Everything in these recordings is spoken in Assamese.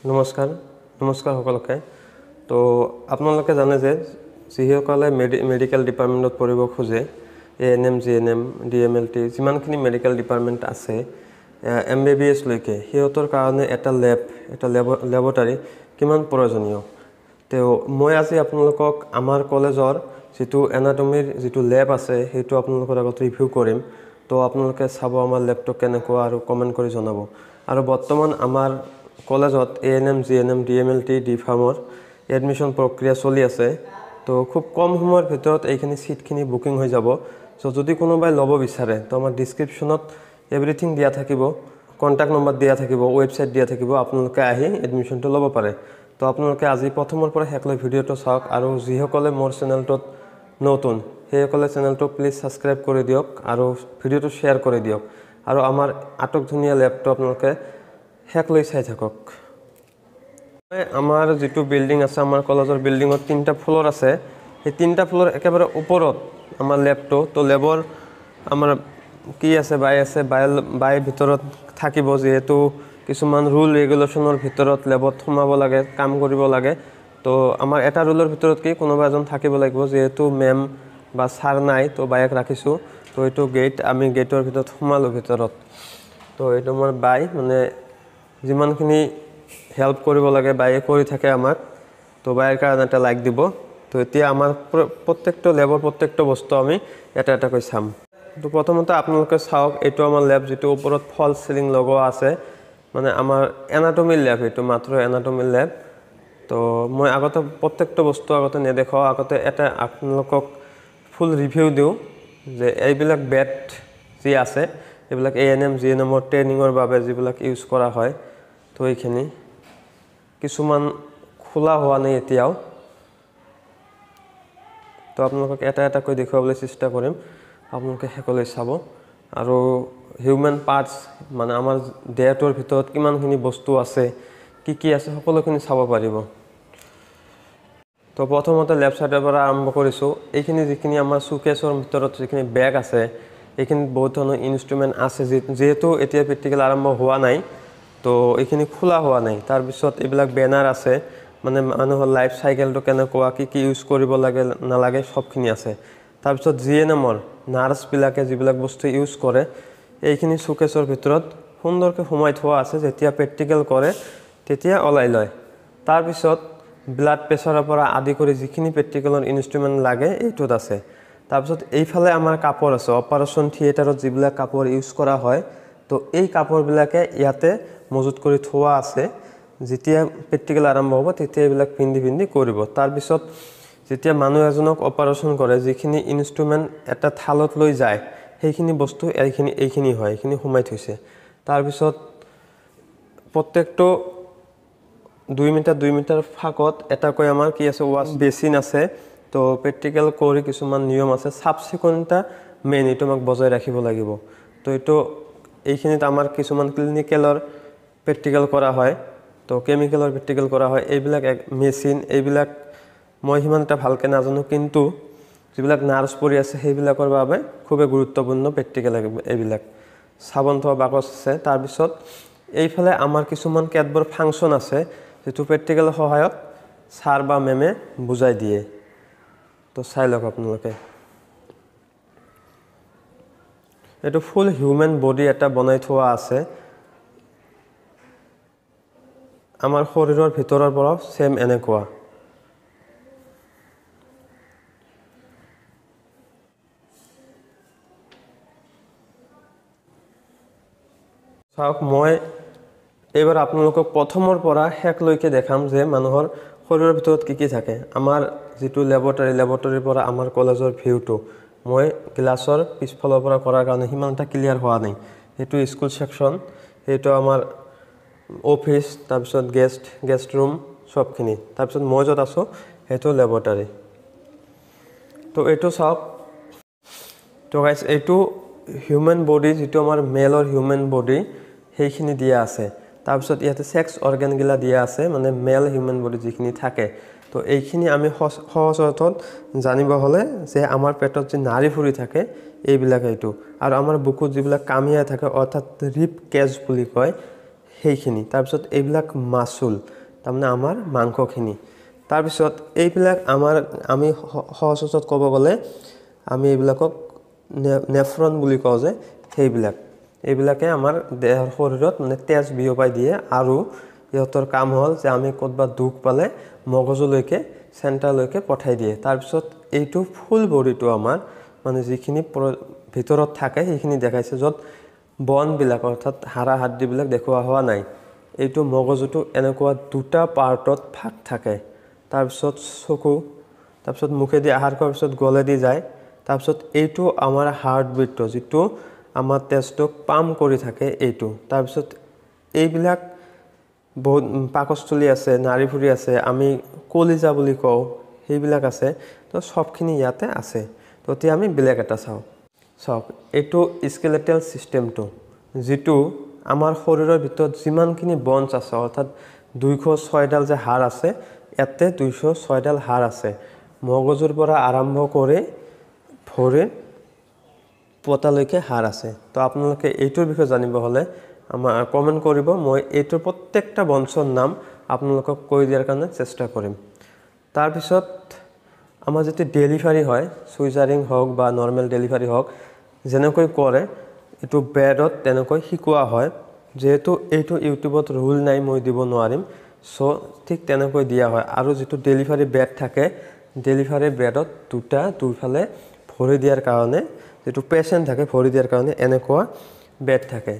নমস্কাৰ সকলোকে তো আপোনালোকে জানে যে যিসকলে মেডিকেল ডিপাৰ্টমেণ্টত পঢ়িব খোজে এএনএম জিএনএম ডিএমএলটি যিমানখিনি মেডিকেল ডিপাৰ্টমেণ্ট আছে এমবিবিএছ লৈকে সিহঁতৰ কাৰণে এটা লেবৰেটৰী কিমান প্ৰয়োজনীয় তো মই আজি আপোনালোকক আমাৰ কলেজৰ যেটো এনাটমিৰ যেটো ল্যাব আছে হেতু আপোনালোকৰ আগত ৰিভিউ কৰিম তো আপোনালোকে চাব আমাৰ ল্যাবটো কেনেকুৱা আৰু কমেন্ট কৰি জনাব আৰু বৰ্তমান আমাৰ কলেজত এএনএম জিএনএম ডিএমএলটি ডি ফাৰ্মৰ এডমিশন প্ৰক্ৰিয়া চলি আছে তো খুব কম সময়ৰ ভিতৰত এইখিনি সিটখিনি বুকিং হৈ যাব সো যদি কোনোবাই ল'ব বিচাৰে তো আমাৰ ডেসক্ৰিপচনত এভৰিথিং দিয়া থাকিব কন্টাক্ট নম্বৰ দিয়া থাকিব ওয়েবসাইট দিয়া থাকিব আপোনালোকে আহি এডমিশনটো ল'ব পাৰে তো আপোনালোকে আজি প্ৰথমৰ পৰা শেষলৈ ভিডিওটো চাওক আৰু যিসকলে মোৰ চেনেলটোত নতুন সেইসকলে চেনেলটো প্লিজ সাবস্ক্ৰাইব কৰি দিয়ক আৰু ভিডিওটো শেয়াৰ কৰি দিয়ক আৰু আমাৰ আটক ধুনীয়া ল্যাবটো আপোনালোকে হেকলৈ চাই থাকক আমাৰ যেটো বিল্ডিং আছে আমাৰ কলেজৰ বিল্ডিংত তিনটা ফ্লোৰ আছে এই তিনটা ফ্লোৰ একেবাৰে ওপৰত আমাৰ ল্যাবটো তো ল্যাবৰ আমাৰ কি আছে বাই ভিতৰত থাকিব যেহেতু কিছুমান ৰুল ৰেগুলেশনৰ ভিতৰত ল্যাবত সোমাব লাগে কাম কৰিব লাগে তো আমাৰ এটা ৰুলৰ ভিতৰত কি কোনোবা এজন থাকিব লাগিব যেহেতু মেম বা ছাৰ নাই তো বাইক ৰাখিছো তো এটো গেট আমি গেটৰ ভিতৰত সোমালো ভিতৰত তো এটো মোৰ বাই মানে যিমানখিনি হেল্প কৰিব লাগে বাইয়ে কৰি থাকে আমাক তো বাইৰ কাৰণে এটা লাইক দিব তো এতিয়া আমাৰ প্ৰত্যেকটো ল্যাবৰ প্ৰত্যেকটো বস্তু আমি এটা এটা কৈ চাম তো প্ৰথমতে আপোনালোকে চাওক এটো আমাৰ ল্যাব যেটো ওপৰত ফল সিলিং লগোৱা আছে মানে আমাৰ এনাটমি ল্যাব এটো মাত্ৰ এনাটমি ল্যাব তো মই আগতে প্ৰত্যেকটো বস্তু আগতে নেদেখাও আগতে এটা আপোনালোকক ফুল ৰিভিউ দিও যে এইবিলাক বেড যি আছে এইবিলাক এএনএম জিএনএমৰ ট্ৰেইনিংৰ বাবে যিবিলাক ইউজ কৰা হয় তো এইখিনি কিছুমান খোলা হোৱা নাই এতিয়াও তো আপোনালোকক এটা এটা কৈ দেখাবলৈ চেষ্টা কৰিম আপোনালোকে হেকলৈ চাব আৰু হিউম্যান পাৰ্টস মানে আমাৰ দেহটোৰ ভিতৰত কিমানখিনি বস্তু আছে কি আছে সকলোখিনি চাব পাৰিব তো প্ৰথমতে লেফট সাইডৰ পৰা আৰম্ভ কৰিছো এইখিনি যিখিনি আমাৰ সুকেছৰ ভিতৰত যিখিনি বেগ আছে এইখিনি বহুত ধৰণৰ ইনস্ট্ৰুমেন্ট আছে যেহেতু এতিয়া প্ৰেক্টিকেল আৰম্ভ হোৱা নাই তো এইখিনি খোলা হোৱা নাই তাৰ পিছত এইবিলাক বেনাৰ আছে মানে মানুহৰ লাইফ সাইকেলটো কেনেকুৱা কি ইউজ কৰিব লাগে নালাগে সবখিনি আছে তাৰ পিছত জিএনএমৰ নাৰ্স বিলাকে যিবিলাক বস্তু ইউজ কৰে এইখিনি সুকেছৰ ভিতৰত সুন্দৰকৈ সোমাই থোৱা আছে যেতিয়া প্ৰেক্টিকেল কৰে তেতিয়া ওলাই লয় তাৰ পিছত ব্লাড প্ৰেছাৰৰ পৰা আদি কৰি যিখিনি প্ৰেক্টিকেলৰ ইনস্ট্ৰুমেন্ট লাগে এইটোত আছে তাৰ পিছত এইফালে আমাৰ কাপোৰ আছে অপাৰেশন থিয়েটাৰত যিবিলাক কাপোৰ ইউজ কৰা হয় তো এই কাপোৰ বিলাকে ইয়াতে মজুত কৰি থোৱা আছে যেতিয়া প্ৰেক্টিকেল আৰম্ভ হ'ব তেতিয়া এইবিলাক পিন্ধি কৰিব তাৰ পিছত যেতিয়া মানুহ এজনক অপাৰেশন কৰে যিখিনি ইনস্ট্ৰুমেন্ট এটা থালত লৈ যায় সেইখিনি বস্তু এইখিনি হয় এইখিনি সোমাই থৈছে তাৰ পিছত প্ৰত্যেকটো 2 মিটাৰ ফাকত এটা কৈ আমাৰ কি আছে ওয়াশ বেসিন আছে তো প্ৰেক্টিকেল কৰি কিছুমান নিয়ম আছে সাবসিকুৱেন্টটা মেইন এটো আমাক বজাই ৰাখিব লাগিব তো এটো এইখিনিত আমাৰ কিছুমান ক্লিনিকেলৰ প্ৰেক্টিকেল কৰা হয় তো কেমিকেলৰ প্ৰেক্টিকেল কৰা হয় এইবিলাক মেচিন এইবিলাক মই হিমান এটা ভালকে নাজানো কিন্তু যিবিলাক নাৰ্স পৰি আছে সেইবিলাকৰ বাবে খুব গুৰুত্বপূৰ্ণ প্ৰেক্টিকেল এইবিলাক সাবন থোৱা বাকচ আছে তাৰ পিছত এইফালে আমাৰ কিছুমান কেতবৰ ফাংচন আছে যেটো প্ৰেক্টিকেল সহায়ত ছাৰ বা মেমে বুজাই দিয়ে তো চাই লওক আপোনালোকে এটো ফুল হিউম্যান বডি এটা বনাই থোৱা আছে আমাৰ শৰীৰৰ ভিতৰৰ পৰা সেম এনেকুৱা চাওক মই এবাৰ আপোনালোকক প্ৰথমৰ পৰা হেকলৈকে দেখাম যে মানুহৰ শৰীৰৰ ভিতৰত কি থাকে আমাৰ যেটো ল্যাবৰেটৰীৰ পৰা আমাৰ কলেজৰ ভিউটো মই গ্লাছৰ পিছফালৰ পৰা কৰাৰ কাৰণে হিমানটা ক্লিয়াৰ হোৱা নাই এটো স্কুল সেকশন এটো আমাৰ অফিস তাৰ পিছত গেষ্ট ৰুম সবখিনি তাৰ পিছত মই যত আছো এটো ল্যাবৰেটৰী তো এটো চাওক তো গাইস এটো হিউম্যান বডি যেটো আমাৰ মেলৰ হিউম্যান বডি সেইখিনি দিয়া আছে তাৰ পিছত ইয়াতে সেক্স অৰ্গান গিলা দিয়া আছে মানে মেল হিউম্যান বডি যিখিনি থাকে তো এইখিনি আমি সহজ অৰ্থত জানিব হলে যে আমাৰ পেটত যে নাৰী ফুৰি থাকে এইবিলাক এইটো আৰু আমাৰ বুকুত যিবিলাক কামিয়া থাকে অৰ্থাৎ ৰিপ কেজ বুলি কয় সেইখিনি তাৰপিছত এইবিলাক মাছুল তাৰমানে আমাৰ মাংসখিনি তাৰপিছত এইবিলাক আমি সহজত ক'ব গ'লে আমি এইবিলাকক নেফ্ৰন বুলি কওঁ যে এইবিলাকে আমাৰ দেহৰ শৰীৰত মানে তেজ বিয়পাই দিয়ে আৰু ইহঁতৰ কাম হ'ল যে আমি ক'ৰবাত দুখ পালে মগজুলৈকে চেণ্টাৰলৈকে পঠাই দিয়ে তাৰপিছত এইটো ফুল বডিটো আমাৰ মানে যিখিনি ভিতৰত থাকে সেইখিনি দেখাইছে য'ত বনবিলাক অৰ্থাৎ হাড়া হাড়দিবিলাক দেখুওৱা হোৱা নাই এইটো মগজুটো এনেকুৱা দুটা পাৰ্টত ভাগ থাকে তাৰপিছত চকু তাৰপিছত মুখেদি আহাৰ কৰাৰ পিছত গলেদি যায় তাৰপিছত এইটো আমাৰ হাৰ্ট বিটটো যিটো আমাৰ তেজটোক পাম্প কৰি থাকে এইটো তাৰপিছত এইবিলাক বহুত পাকস্থলী আছে নাড়ীভুঁড়ি আছে আমি কলিজা বুলি কওঁ সেইবিলাক আছে তো সবখিনি ইয়াতে আছে তো এতিয়া আমি বেলেগ এটা চাওক এইটো স্কেলেটেল চিষ্টেমটো যিটো আমাৰ শৰীৰৰ ভিতৰত যিমানখিনি বনছ আছে অৰ্থাৎ 206ডাল যে হাড় আছে ইয়াতে 206ডাল হাড় আছে মগজুৰ পৰা আৰম্ভ কৰি ভৰিৰ পতালৈকে হাড় আছে তো আপোনালোকে এইটোৰ বিষয়ে জানিব হ'লে আমাৰ কমেন্ট কৰিব মই এইটোৰ প্ৰত্যেকটা বনছৰ নাম আপোনালোকক কৈ দিয়াৰ কাৰণে চেষ্টা কৰিম তাৰপিছত আমাৰ যেতি ডেলিভাৰী হয় সুইজাৰিং হওক বা নৰ্মেল ডেলিভাৰী হওক যেনেকৈ কৰে এইটো বেডত তেনেকৈ শিকোৱা হয় যেহেতু এইটো ইউটিউবত ৰুল নাই মই দিব নোৱাৰিম সো ঠিক তেনেকৈ দিয়া হয় আৰু যেটো ডেলিভাৰী বেড থাকে ডেলিভাৰী বেডত দুইফালে ভৰি দিয়াৰ কাৰণে যেটো পেশেন্ট থাকে ভৰি দিয়াৰ কাৰণে এনেকুৱা বেড থাকে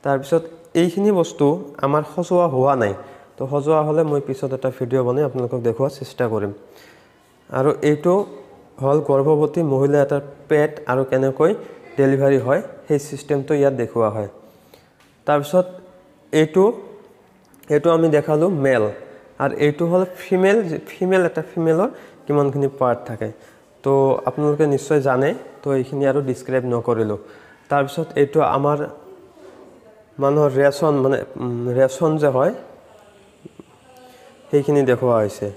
তাৰপিছত এইখিনি বস্তু আমাৰ সজোৱা হোৱা নাই তো সজোৱা হলে মই পিছত এটা ভিডিও বনাই আপোনালোকক দেখুৱাৰ চেষ্টা কৰিম আৰু এইটো হল গৰ্ভৱতী মহিলা এটাৰ পেট আৰু কেনেকৈ ডেলিভাৰী হয় সেই সিস্টেমটো ইয়াত দেখুৱা হয় তাৰপিছত এইটো আমি দেখালো মেল আৰু এইটো হল ফিমেল এটা ফিমেলৰ কিমানখিনি পাৰ্ট থাকে তো আপোনালোকে নিশ্চয় জানে তো এইখিনি আৰু ডেসক্ৰাইব নকৰিলো তাৰপিছত এইটো আমাৰ মানুহৰ ৰেচন যে হয় সেইখিনি দেখুৱা হৈছে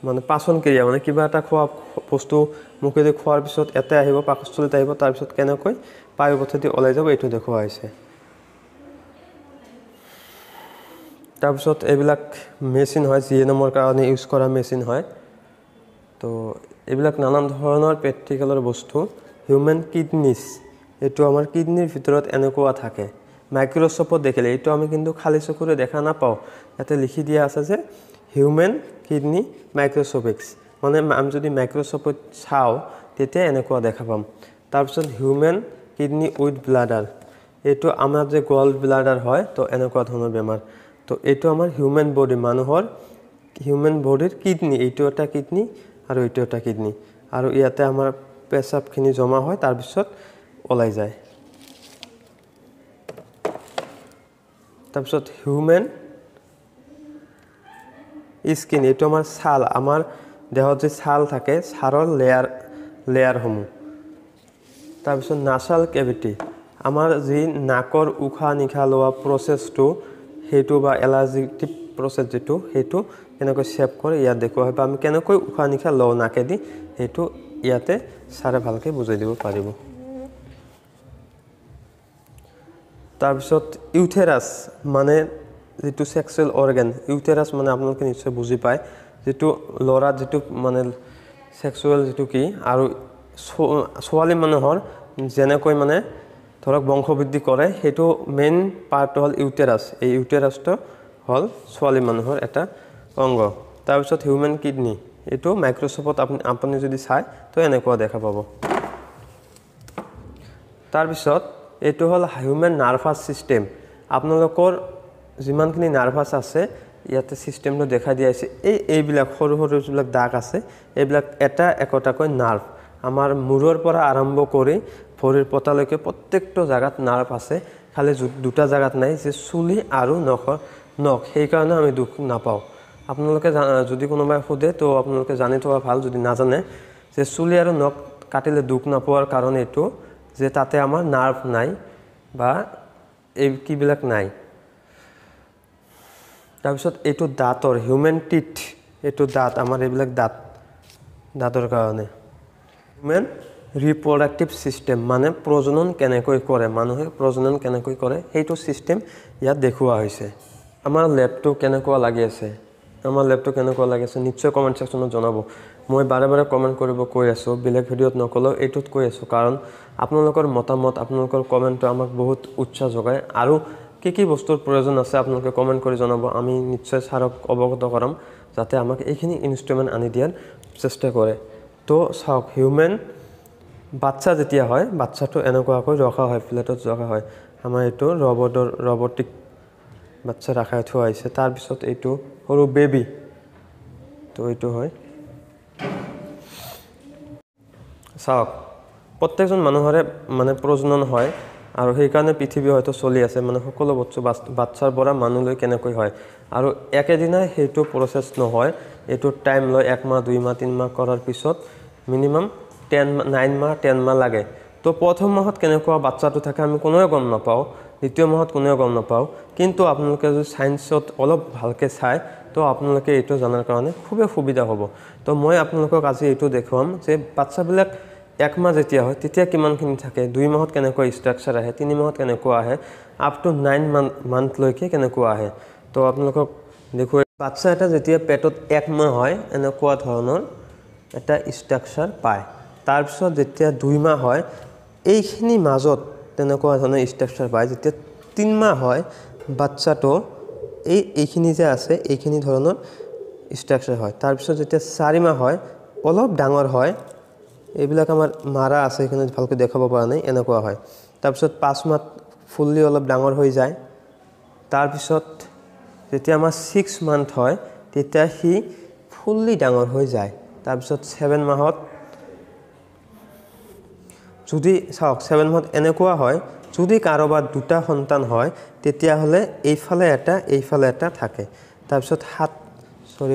মানে পাচন ক্ৰিয়া মানে কিবা এটা খোৱা বস্তু মুখেদি খোৱাৰ পিছত এতে আহিব পাকস্থলীত আহিব তাৰ পিছত কেনেকৈ পায়ু পথেদি ওলাই যাব এইটো দেখুৱা হৈছে তাৰপিছত এইবিলাক মেচিন হয় জিএনএমৰ কাৰণে ইউজ কৰা মেচিন হয় তো এইবিলাক নানান ধৰণৰ প্ৰেক্টিকেলৰ বস্তু হিউম্যান কিডনিজ এইটো আমাৰ কিডনিৰ ভিতৰত এনেকুৱা থাকে মাইক্ৰোস্কোপত দেখিলে এইটো আমি কিন্তু খালি চকুৰে দেখা নাপাওঁ ইয়াতে লিখি দিয়া আছে যে হিউম্যান কিডনি মাইক্ৰোস্কোপিক্স মানে আমি যদি মাইক্ৰোস্কোপত চাওঁ তেতিয়া এনেকুৱা দেখা পাম তাৰপিছত হিউম্যান কিডনি উইথ ব্লাডাৰ এইটো আমাৰ যে গল্ড ব্লাডাৰ হয় তো এনেকুৱা ধৰণৰ বেমাৰ তো এইটো আমাৰ হিউম্যান বডি মানুহৰ হিউম্যান বডিৰ কিডনি এইটো এটা কিডনি আৰু এইটো এটা কিডনি আৰু ইয়াতে আমাৰ পেশাবখিনি জমা হয় তাৰ পিছত ওলাই যায় তাৰপিছত হিউম্যান স্কিন এইটো আমাৰ ছাল আমাৰ দেহত যে ছাল থাকে ছালৰ লেয়াৰ সমূহ তাৰপিছত নাসাল কেভিটি আমাৰ যি নাকৰ উশাহ নিশাহ লোৱা প্ৰসেসটো হেতু বা এলাৰ্জেটিক প্ৰসেস যেটো হেতু কেনেকৈ সেভ কৰে ইয়াত দেখুৱা হয় বা আমি কেনেকৈ উশাহ নিশাহ লওঁ নাকেদি হেতু ইয়াতে সাৰে ভালকে বুজাই দিব পাৰিব তাৰপিছত ইউথেৰাস মানে যেটো সেক্সুৱেল অৰ্গান ইউথেৰাস মানে আপোনালোকে নিশ্চয় বুজি পায় যেটো লৰা যেটো মানে সেক্সুৱেল যেটো কি আৰু ছোৱালী মানুহৰ যেনেকৈ মানে ধৰক বংশবৃদ্ধি কৰে হেতু মেইন পাৰ্ট হল ইউথেৰাস এই ইউথেৰাসটো হল ছোৱালী মানুহৰ এটা অংগ তাৰপিছত হিউম্যান কিডনি এটো মাইক্ৰোস্কোপত আপুনি যদি চাই তো এনেকুৱা দেখা পাব তাৰপিছত এটো হল হিউম্যান নাৰ্ভাস সিস্টেম আপোনালোকৰ যিমানখিনি নাৰ্ভাস আছে ইয়াতে সিস্টেমটো দেখা দিয়া আছে এইবিলাক সৰু যিবিলাক দাগ আছে এইবিলাক এটা একটাকৈ নাৰ্ভ আমাৰ মূৰৰ পৰা আৰম্ভ কৰি ভৰিৰ পতালৈকে প্ৰত্যেকটো জাগাত নাৰ্ভ আছে খালি দুটা জাগাত নাই যে চুলি আৰু নখ সেই কাৰণে আমি দুখ নাপাও আপোনালোকে যদি কোনোবাই খুদে তো আপোনালোকে জানি থোৱা ভাল যদি নাজানে যে চুলি আৰু নখ কাটিলে দুখ নাপোৱাৰ কাৰণ এটো যে তাতে আমাৰ নাৰ্ভ নাই বা এই কিবিলাক নাই তাৰপিছত এটো দাঁতৰ হিউম্যান টিথ এটো দাঁত আমাৰ এইবিলাক দাঁতৰ কাৰণে হিউম্যান ৰিপ্ৰডাক্টিভ ছিষ্টেম মানে প্ৰজনন কেনেকৈ কৰে, মানুহে প্ৰজনন কেনেকৈ কৰে সেইটো ছিষ্টেম ইয়াত দেখুওৱা হৈছে। আমাৰ লেবটো কেনেকুৱা লাগি আছে, নিশ্চয় কমেণ্ট ছেকশ্যনত জনাব। মই বাৰে বাৰে কমেণ্ট কৰিব কৈ আছোঁ, বেলেগ ভিডিঅ'ত নকলেও এইটোত কৈ আছোঁ, কাৰণ আপোনালোকৰ মতামত, আপোনালোকৰ কমেণ্টটো আমাক বহুত উৎসাহ যোগায়। আৰু কি বস্তুৰ প্ৰয়োজন আছে আপোনালোকে কমেণ্ট কৰি জনাব, আমি নিশ্চয় ছাৰক অৱগত কৰাম যাতে আমাক এইখিনি ইনষ্ট্ৰুমেণ্ট আনি দিয়াৰ চেষ্টা কৰে। তো চাওক, হিউমেন বাচ্চা যেতিয়া হয়, বাচ্চাটো এনেকুৱাকৈ ৰখা হয়, প্লেটত ৰখা হয়। আমাৰ এইটো ৰবটিক বাচ্চা ৰাখাই থোৱা হৈছে। তাৰপিছত এইটো সৰু বেবী, তো এইটো হয়। চাওক, প্ৰত্যেকজন মানুহৰে মানে প্ৰজনন হয়, আৰু সেইকাৰণে পৃথিৱী হয়তো চলি আছে, মানে সকলো বস্তু বাচ্চাৰ পৰা মানুহলৈ কেনেকৈ হয়। আৰু একেদিনাই সেইটো প্ৰচেছ নহয়, এইটো টাইম লয়, 1 মাহ 2 মাহ 3 মাহ কৰাৰ পিছত মিনিমাম 9 মাহ 10 মাহ লাগে। তো প্ৰথম মাহত কেনেকুৱা বাচ্চাটো থাকে আমি কোনোৱে গম নাপাওঁ, দ্বিতীয় মাহত কোনেও গম নাপাওঁ। কিন্তু আপোনালোকে যদি ছায়েন্সত অলপ ভালকৈ চায়, তো আপোনালোকে এইটো জনাৰ কাৰণে খুবেই সুবিধা হ'ব। তো মই আপোনালোকক আজি এইটো দেখুৱাম যে বাচ্চাবিলাক 1 মাহ যেতিয়া হয় তেতিয়া কিমানখিনি থাকে, 2 মাহত কেনেকুৱা ষ্ট্ৰাকচাৰ আহে, 3 মাহত কেনেকুৱা আহে, আপ টু 9 মান্থলৈকে কেনেকুৱা আহে। তো আপোনালোকক দেখুৱাই, বাচ্চা এটা যেতিয়া পেটত 1 মাহ হয় এনেকুৱা ধৰণৰ এটা ষ্ট্ৰাকচাৰ পায়। তাৰপিছত যেতিয়া 2 মাহ হয় এইখিনি মাজত তেনেকুৱা ধৰণৰ ষ্ট্ৰাকচাৰ পায়। যেতিয়া 3 মাহ হয় বাচ্চাটো এইখিনি যে আছে এইখিনি ধৰণৰ ষ্ট্ৰাকচাৰ হয়। তাৰপিছত যেতিয়া 4 মাহ হয় অলপ ডাঙৰ হয়, এইবিলাক আমাৰ মাৰা আছে এইখিনি ভালকৈ দেখাব পৰা নাই, এনেকুৱা হয়। তাৰপিছত 5 মাহত ফুল্লি অলপ ডাঙৰ হৈ যায়। তাৰপিছত যেতিয়া আমাৰ 6 মান্থ হয় তেতিয়া সি ফুল্লি ডাঙৰ হৈ যায়। তাৰপিছত 7 মাহত যদি চাওক, 7 মাহত এনেকুৱা হয়, যদি কাৰোবাৰ 2টা সন্তান হয় তেতিয়াহ'লে এইফালে এটা থাকে। তাৰপিছত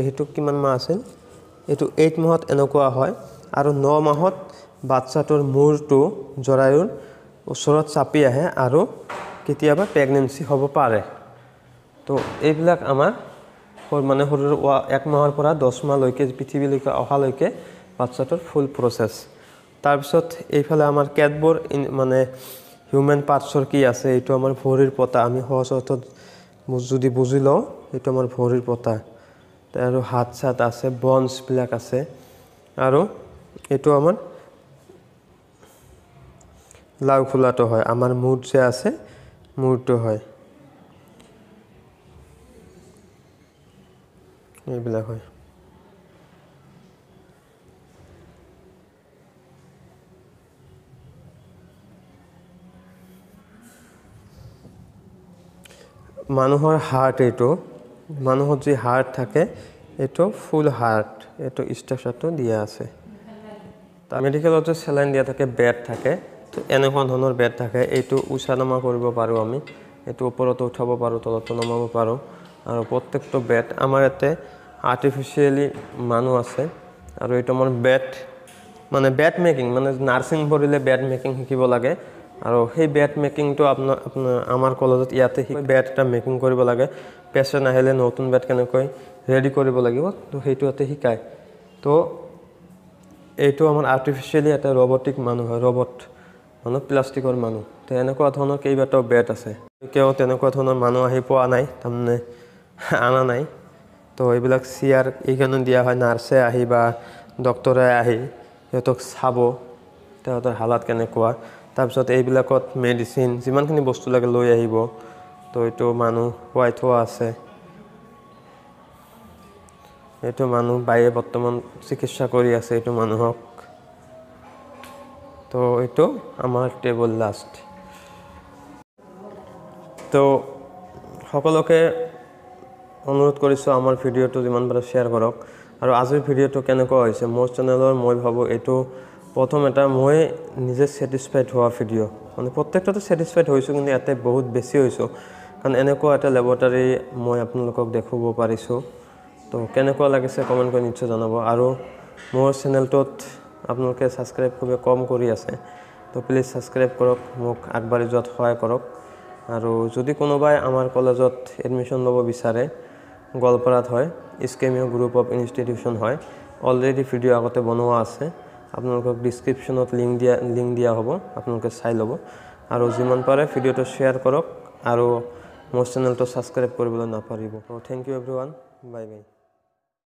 সেইটো কিমান মাহ আছিল, এইটো 8 মাহত এনেকুৱা হয়। আৰু 9 মাহত বাচ্চাটোৰ মূৰটো জৰায়ুৰ ওচৰত চাপি আহে আৰু কেতিয়াবা প্ৰেগনেঞ্চি হ'ব পাৰে। তো এইবিলাক আমাৰ মানে সৰুৰ 1 মাহৰ পৰা 10 মাহলৈকে পৃথিৱীলৈকে অহালৈকে বাচ্চাটোৰ ফুল প্ৰচেছ। তাৰপিছত এইফালে আমাৰ কেতবোৰ মানে হিউমেন পাৰ্টছৰ কি আছে, এইটো আমাৰ ভৰিৰ পতা, আমি সহজ অৰ্থত যদি বুজি লওঁ এইটো আমাৰ ভৰিৰ পতা। আৰু হাত চাত আছে, বনছবিলাক আছে। আৰু এইটো আমাৰ লাও খোলাটো হয়, আমাৰ মূৰ যে আছে মূৰটো হয়, এইবিলাক হয়। মানুহৰ হাৰ্ট, এইটো মানুহৰ যি হাৰ্ট থাকে এইটো ফুল হাৰ্ট, এইটো ষ্ট্ৰাকচাৰটো দিয়া আছে। মেডিকেলত যে চেলাইন দিয়া থাকে, বেড থাকে, তো এনেকুৱা ধৰণৰ বেড থাকে। এইটো উচা নমা কৰিব পাৰোঁ আমি, এইটো ওপৰতো উঠাব পাৰোঁ, তলতো নমাব পাৰোঁ। আৰু প্ৰত্যেকটো বেড আমাৰ ইয়াতে আৰ্টিফিচিয়েলি মানুহ আছে। আৰু এইটো আমাৰ বেড মেকিং, মানে নাৰ্ছিং পঢ়িলে বেড মেকিং শিকিব লাগে। আৰু সেই বেড মেকিংটো আমাৰ কলেজত ইয়াতে বেড এটা মেকিং কৰিব লাগে। পেচেণ্ট আহিলে নতুন বেড কেনেকৈ ৰেডি কৰিব লাগিব, তো সেইটো ইয়াতে শিকায়। তো এইটো আমাৰ আৰ্টিফিচিয়েলি এটা ৰবটিক মানুহ হয়, ৰবট মানে প্লাষ্টিকৰ মানুহ। তো এনেকুৱা ধৰণৰ কেইবাটাও বেড আছে। কিয় তেনেকুৱা ধৰণৰ মানুহ আহি পোৱা নাই, তাৰমানে অনা নাই। তো এইবিলাক চেয়াৰ এইকাৰণে দিয়া হয়, নাৰ্ছে আহি বা ডক্তৰে আহি সিহঁতক চাব সিহঁতৰ হালত কেনেকুৱা। তাৰপিছত এইবিলাকত মেডিচিন যিমানখিনি বস্তু লাগে লৈ আহিব। তো এইটো মানুহ শুৱাই থোৱা আছে, এইটো মানুহ বাইৰে বৰ্তমান চিকিৎসা কৰি আছে এইটো মানুহক। তো এইটো আমাৰ টেবল লাষ্ট। তো সকলোকে অনুৰোধ কৰিছোঁ আমাৰ ভিডিঅ'টো যিমান পাৰে শ্বেয়াৰ কৰক। আৰু আজিৰ ভিডিঅ'টো কেনেকুৱা হৈছে মোৰ চেনেলৰ, মই ভাবোঁ এইটো প্ৰথম এটা মই নিজে ছেটিছফাইড হোৱা ভিডিঅ'। মানে প্ৰত্যেকটাতে ছেটিছফাইড হৈছোঁ, কিন্তু ইয়াতে বহুত বেছি হৈছোঁ, কাৰণ এনেকুৱা এটা লেবৰেটৰী মই আপোনালোকক দেখুৱাব পাৰিছোঁ। তো কেনেকুৱা লাগিছে কমেণ্ট কৰি নিশ্চয় জনাব। আৰু মোৰ চেনেলটোত আপোনালোকে ছাবস্ক্ৰাইব খুবেই কম কৰি আছে, তো প্লিজ ছাবস্ক্ৰাইব কৰক, মোক আগবাঢ়ি যোৱাত সহায় কৰক। আৰু যদি কোনোবাই আমাৰ কলেজত এডমিশ্যন ল'ব বিচাৰে, গোৱালপাৰাত হয়, স্কেমিঅ গ্ৰুপ অফ ইনষ্টিটিউশ্যন হয়, অলৰেডি ভিডিঅ' আগতে বনোৱা আছে। আপোনালোকক ডিছক্ৰিপশ্যনত লিংক দিয়া হ'ব, আপোনালোকে চাই ল'ব আৰু যিমান পাৰে ভিডিঅ'টো শ্বেয়াৰ কৰক আৰু মোৰ চেনেলটো ছাবস্ক্ৰাইব কৰিবলৈ নাপাহৰিব। Thank you everyone, bye by.